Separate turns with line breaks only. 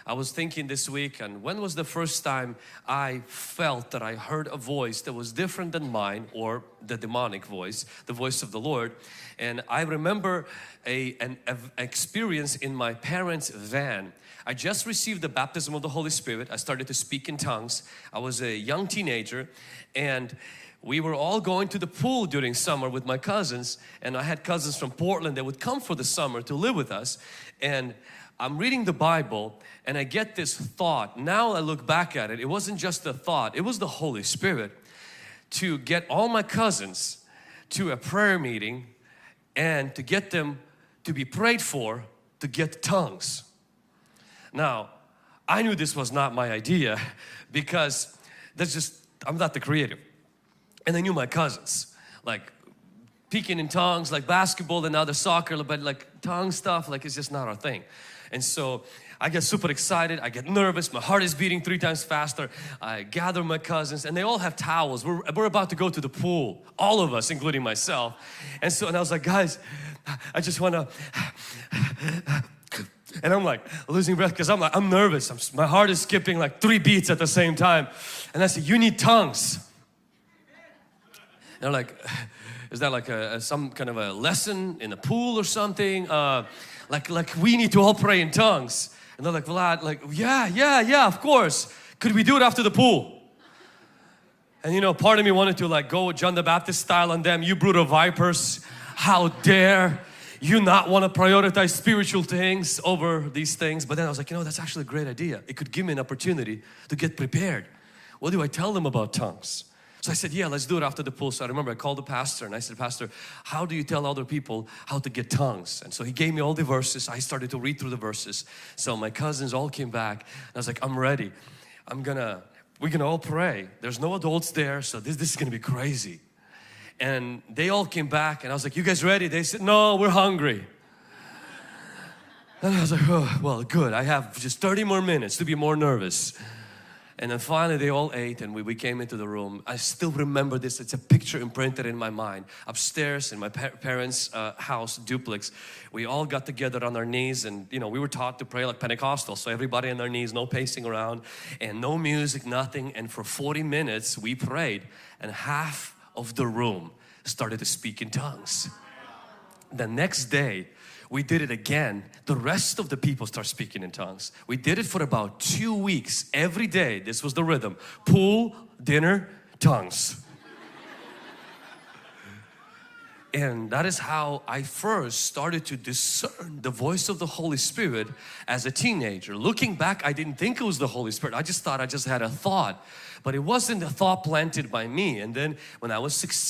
I was thinking this week, and when was the first time I felt that I heard a voice that was different than mine, or the demonic voice, the voice of the Lord. And I remember an experience in my parents' van. I just received the baptism of the Holy Spirit. I started to speak in tongues. I was a young teenager, and we were all going to the pool during summer with my cousins, and I had cousins from Portland that would come for the summer to live with us. And I'm reading the Bible and I get this thought. Now I look back at it, it wasn't just a thought, it was the Holy Spirit to get all my cousins to a prayer meeting and to get them to be prayed for to get tongues. Now, I knew this was not my idea because I'm not the creative. And I knew my cousins, like speaking in tongues, like basketball and other soccer, but like tongue stuff, like it's just not our thing. And so I get super excited, I get nervous, my heart is beating 3 times faster. I gather my cousins and they all have towels. We're about to go to the pool, all of us, including myself. And I was like, guys, I just want to, and I'm like losing breath because I'm nervous. My heart is skipping like 3 beats at the same time. And I said, you need tongues. And they're like, is that like some kind of a lesson in a pool or something? Like we need to all pray in tongues. And they're like, Vlad, like, yeah, of course. Could we do it after the pool? And you know, part of me wanted to like go John the Baptist style on them. You brood of vipers, how dare you not want to prioritize spiritual things over these things. But then I was like, you know, that's actually a great idea. It could give me an opportunity to get prepared. What do I tell them about tongues? So I said, yeah, let's do it after the pool. So I remember I called the pastor and I said, Pastor, how do you tell other people how to get tongues? And so he gave me all the verses. I started to read through the verses. So my cousins all came back and I was like, I'm ready. We're gonna all pray. There's no adults there, so this is gonna be crazy. And they all came back and I was like, you guys ready? They said, no, we're hungry. And I was like, oh, well, good. I have just 30 more minutes to be more nervous. And then finally they all ate and we came into the room. I still remember this. It's a picture imprinted in my mind. Upstairs in my parents' house, duplex, we all got together on our knees and you know, we were taught to pray like Pentecostal. So everybody on their knees, no pacing around and no music, nothing. And for 40 minutes we prayed and half of the room started to speak in tongues. The next day we did it again. The rest of the people start speaking in tongues. We did it for about 2 weeks. Every day, this was the rhythm. Pool, dinner, tongues. And that is how I first started to discern the voice of the Holy Spirit as a teenager. Looking back, I didn't think it was the Holy Spirit. I just thought I just had a thought. But it wasn't a thought planted by me. And then when I was 16,